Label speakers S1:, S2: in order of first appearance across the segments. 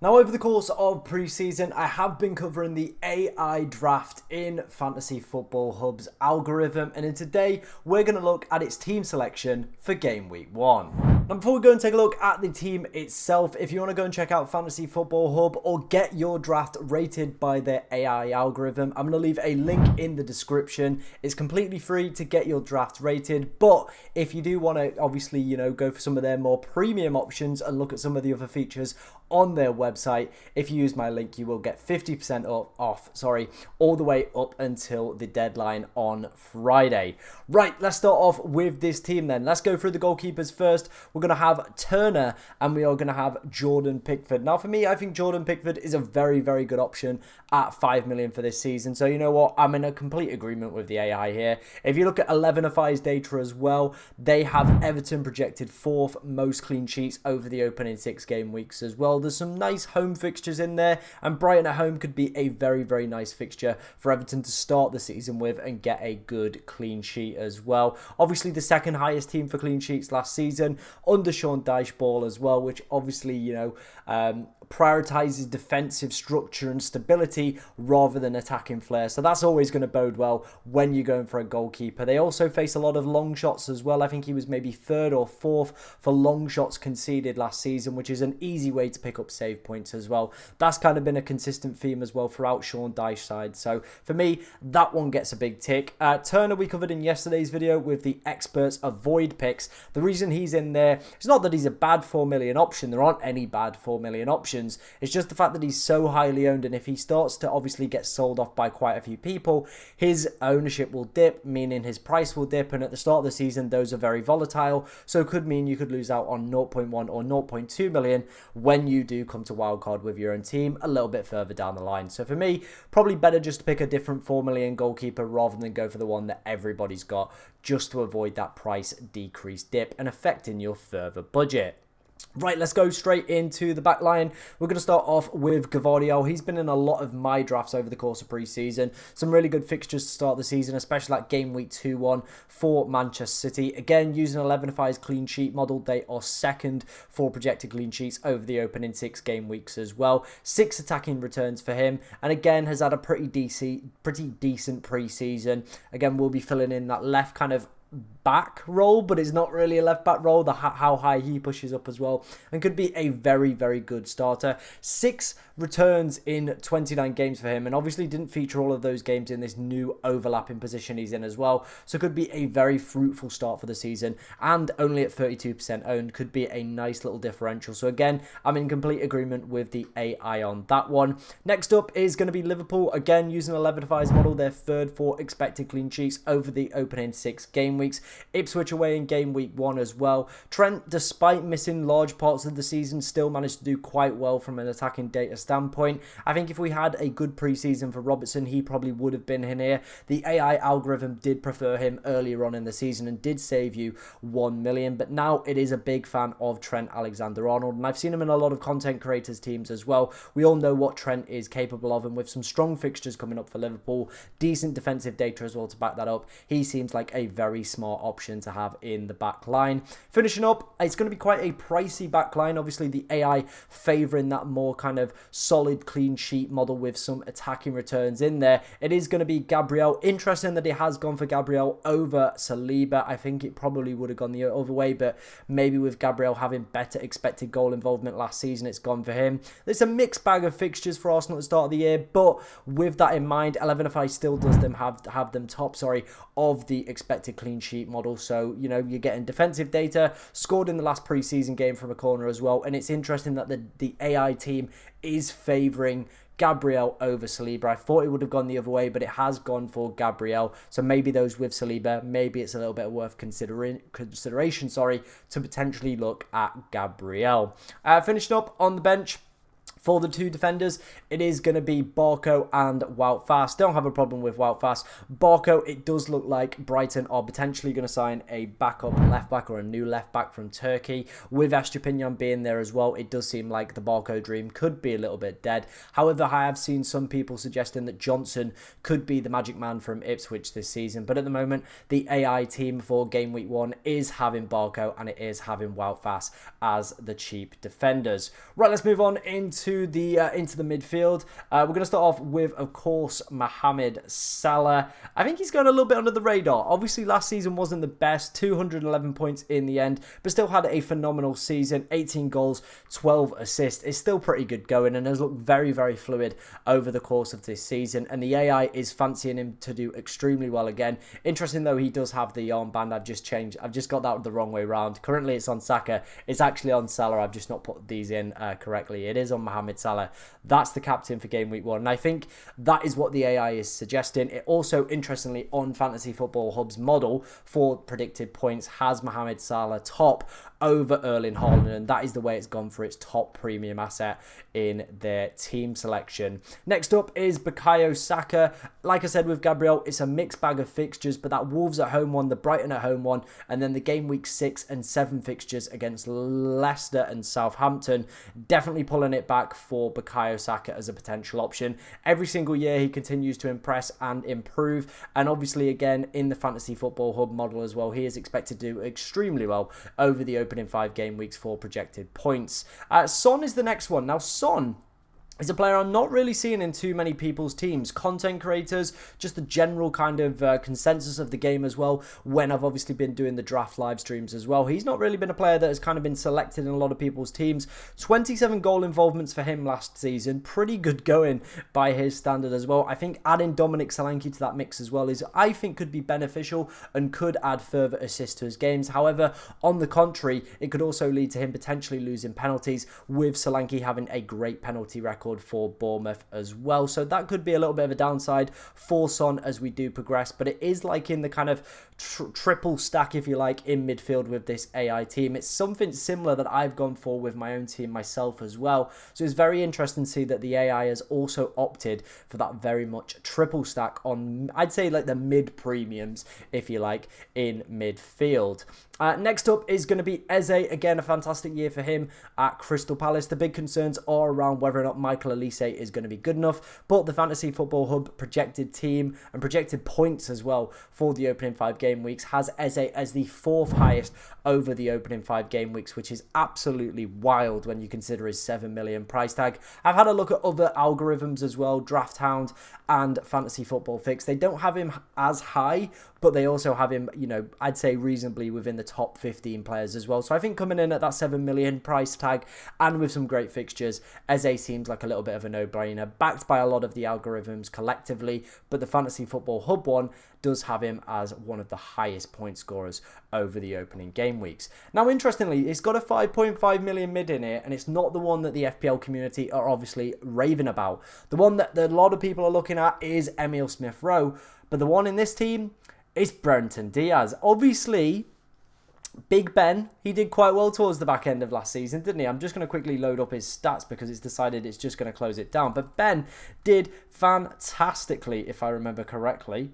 S1: Now, over the course of pre-season, I have been covering the AI draft in Fantasy Football Hub's algorithm, and in today, we're going to look at its team selection for game week 1. Now, before we go and take a look at the team itself, if you want to go and check out Fantasy Football Hub or get your draft rated by their AI algorithm, I'm going to leave a link in the description. It's completely free to get your draft rated, but if you do want to, obviously, go for some of their more premium options and look at some of the other features on their website, if you use my link, you will get 50% off, all the way up until the deadline on Friday. Right, let's start off with this team then. Let's go through the goalkeepers first. We're going to have Turner and we are going to have Jordan Pickford. Now, for me, I think Jordan Pickford is a very, very good option at 5 million for this season. So, you know what? I'm in a complete agreement with the AI here. If you look at 11FI's data as well, they have Everton projected 4th most clean sheets over the opening 6 game weeks as well. There's some nice home fixtures in there, and Brighton at home could be a very, very nice fixture for Everton to start the season with and get a good clean sheet as well. Obviously, the second highest team for clean sheets last season under Sean Dyche ball as well, which obviously, prioritizes defensive structure and stability rather than attacking flair. So that's always going to bode well when you're going for a goalkeeper. They also face a lot of long shots as well. I think he was maybe 3rd or 4th for long shots conceded last season, which is an easy way to pick up save points as well. That's kind of been a consistent theme as well throughout Sean Dyche's side. So for me, that one gets a big tick. Turner we covered in yesterday's video with the experts avoid picks. The reason he's in there, it's not that he's a bad 4 million option. There aren't any bad 4 million options. It's just the fact that he's so highly owned, and if he starts to obviously get sold off by quite a few people, his ownership will dip, meaning his price will dip, and at the start of the season those are very volatile, so it could mean you could lose out on 0.1 or 0.2 million when you do come to wildcard with your own team a little bit further down the line. So for me, probably better just to pick a different 4 million goalkeeper rather than go for the one that everybody's got, just to avoid that price decrease dip and affecting your further budget. Right, let's go straight into the back line. We're going to start off with Gvardiol. He's been in a lot of my drafts over the course of pre-season. Some really good fixtures to start the season, especially like game week 2-1 for Manchester City. Again, using 11FI's clean sheet model, they are 2nd for projected clean sheets over the opening 6 game weeks as well. 6 attacking returns for him, and again has had a pretty decent pre-season. Again, we'll be filling in that left kind of back role, but it's not really a left back role, how high he pushes up as well, and could be a very, very good starter. 6 returns in 29 games for him, and obviously didn't feature all of those games in this new overlapping position he's in as well, so could be a very fruitful start for the season, and only at 32% owned, could be a nice little differential. So again, I'm in complete agreement with the AI on that one. Next up is going to be Liverpool, again using 11FI's model. They're 3rd for expected clean sheets over the opening 6 game weeks. Ipswich away in game week 1 as well. Trent, despite missing large parts of the season, still managed to do quite well from an attacking data standpoint. I think if we had a good preseason for Robertson, he probably would have been in here. The AI algorithm did prefer him earlier on in the season and did save you 1 million, but now it is a big fan of Trent Alexander-Arnold, and I've seen him in a lot of content creators teams as well. We all know what Trent is capable of, and with some strong fixtures coming up for Liverpool, decent defensive data as well to back that up, he seems like a very smart option to have in the back line. Finishing up, it's going to be quite a pricey back line. Obviously, the AI favouring that more kind of solid clean sheet model with some attacking returns in there. It is going to be Gabriel. Interesting that it has gone for Gabriel over Saliba. I think it probably would have gone the other way, but maybe with Gabriel having better expected goal involvement last season, it's gone for him. There's a mixed bag of fixtures for Arsenal at the start of the year, but with that in mind, 11FI still does them have them top, of the expected clean sheet model. So, you're getting defensive data, scored in the last pre-season game from a corner as well. And it's interesting that the AI team is favouring Gabriel over Saliba. I thought it would have gone the other way, but it has gone for Gabriel. So maybe those with Saliba, maybe it's a little bit worth consideration, to potentially look at Gabriel. Finishing up on the bench, for the 2 defenders, it is going to be Barco and Wout Faes. Don't have a problem with Wout Faes. Barco, it does look like Brighton are potentially going to sign a backup left back or a new left back from Turkey. With Estupiñán being there as well, it does seem like the Barco dream could be a little bit dead. However, I have seen some people suggesting that Johnson could be the magic man from Ipswich this season. But at the moment, the AI team for game week 1 is having Barco and it is having Wout Faes as the cheap defenders. Right, let's move on into into the midfield. We're going to start off with, of course, Mohamed Salah. I think he's going a little bit under the radar. Obviously, last season wasn't the best, 211 points in the end, but still had a phenomenal season, 18 goals, 12 assists. It's still pretty good going and has looked very, very fluid over the course of this season, and the AI is fancying him to do extremely well again. Interesting though, he does have the armband. I've just got that the wrong way round. Currently it's on Saka, it's actually on Salah. I've just not put these in correctly. It is on Mohamed Salah. That's the captain for game week 1, and I think that is what the AI is suggesting. It also, interestingly, on Fantasy Football Hub's model for predicted points, has Mohamed Salah top over Erling Haaland, and that is the way it's gone for its top premium asset in their team selection. Next up is Bukayo Saka. Like I said with Gabriel, it's a mixed bag of fixtures, but that Wolves at home one, the Brighton at home one, and then the game week 6 and 7 fixtures against Leicester and Southampton, definitely pulling it back for Bukayo Saka as a potential option. Every single year he continues to impress and improve, and obviously again in the Fantasy Football Hub model as well, he is expected to do extremely well over the opening 5 game weeks for projected points. Son is the next one. Now Son is a player I'm not really seeing in too many people's teams. Content creators, just the general kind of consensus of the game as well, when I've obviously been doing the draft live streams as well. He's not really been a player that has kind of been selected in a lot of people's teams. 27 goal involvements for him last season. Pretty good going by his standard as well. I think adding Dominic Solanke to that mix as well is, I think, could be beneficial and could add further assists to his games. However, on the contrary, it could also lead to him potentially losing penalties, with Solanke having a great penalty record for Bournemouth as well. So that could be a little bit of a downside for Son as we do progress, but it is like in the kind of triple stack, if you like, in midfield with this AI team. It's something similar that I've gone for with my own team myself as well. So it's very interesting to see that the AI has also opted for that very much triple stack on, I'd say, like the mid premiums, if you like, in midfield. Next up is going to be Eze. Again, a fantastic year for him at Crystal Palace. The big concerns are around whether or not Michael Olise is going to be good enough, but the Fantasy Football Hub projected team and projected points as well for the opening 5 game weeks has Eze as the 4th highest over the opening 5 game weeks, which is absolutely wild when you consider his 7 million price tag. I've had a look at other algorithms as well, Draft Hound and Fantasy Football Fix. They don't have him as high, but they also have him, you know, I'd say reasonably within the top 15 players as well. So I think coming in at that 7 million price tag and with some great fixtures, Eze seems like a little bit of a no-brainer, backed by a lot of the algorithms collectively, but the Fantasy Football Hub one does have him as one of the highest point scorers over the opening game weeks. Now, interestingly, it's got a 5.5 million mid in here, and it's not the one that the FPL community are obviously raving about. The one that a lot of people are looking at is Emile Smith-Rowe, but the one in this team is Brenton Diaz. Obviously, Big Ben, he did quite well towards the back end of last season, didn't he? I'm just going to quickly load up his stats because it's decided it's just going to close it down. But Ben did fantastically, if I remember correctly.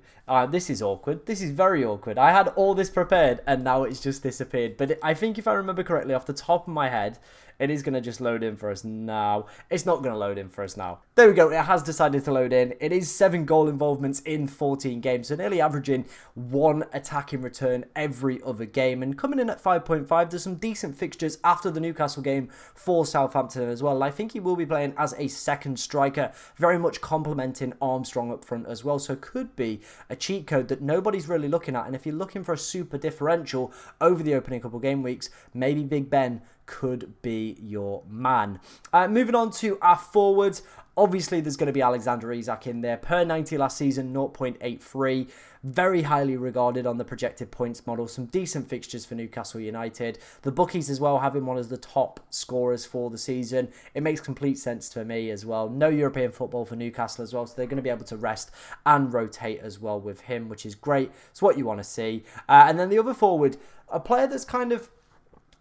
S1: This is awkward. This is very awkward. I had all this prepared and now it's just disappeared. But I think if I remember correctly, off the top of my head, it is going to just load in for us now. It's not going to load in for us now. There we go. It has decided to load in. It is 7 goal involvements in 14 games. So nearly averaging 1 attacking return every other game. And coming in at 5.5, there's some decent fixtures after the Newcastle game for Southampton as well. I think he will be playing as a second striker, very much complementing Armstrong up front as well. So could be a cheat code that nobody's really looking at. And if you're looking for a super differential over the opening couple game weeks, maybe Big Ben could be your man. Moving on to our forwards. Obviously, there's going to be Alexander Isak in there. Per 90 last season, 0.83. Very highly regarded on the projected points model. Some decent fixtures for Newcastle United. The bookies as well have him one as the top scorers for the season. It makes complete sense to me as well. No European football for Newcastle as well, so they're going to be able to rest and rotate as well with him, which is great. It's what you want to see. And then the other forward, a player that's kind of,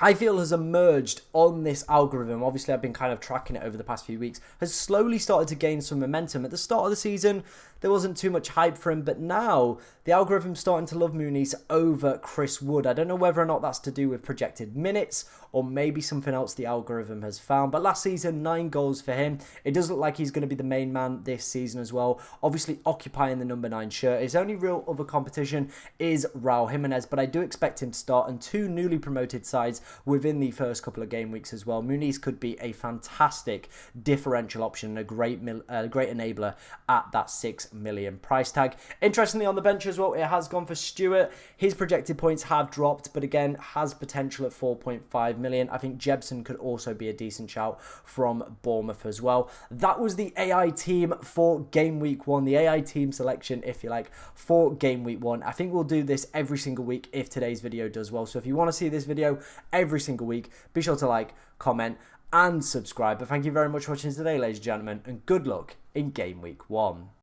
S1: I feel, has emerged on this algorithm. Obviously, I've been kind of tracking it over the past few weeks. Has slowly started to gain some momentum. At the start of the season, there wasn't too much hype for him, but now the algorithm's starting to love Muniz over Chris Wood. I don't know whether or not that's to do with projected minutes or maybe something else the algorithm has found. But last season, 9 goals for him. It does look like he's going to be the main man this season as well. Obviously occupying the number 9 shirt. His only real other competition is Raul Jimenez, but I do expect him to start, and 2 newly promoted sides within the first couple of game weeks as well. Muniz could be a fantastic differential option and a great enabler at that 6 million price tag. Interestingly, on the bench as well, it has gone for Stewart. His projected points have dropped, but again, has potential at 4.5 million. I think Jebsen could also be a decent shout from Bournemouth as well. That was the AI team for game week 1, the AI team selection, if you like, for game week 1. I think we'll do this every single week if today's video does well. So if you want to see this video every single week, be sure to like, comment, and subscribe. But thank you very much for watching today, ladies and gentlemen, and good luck in game week 1.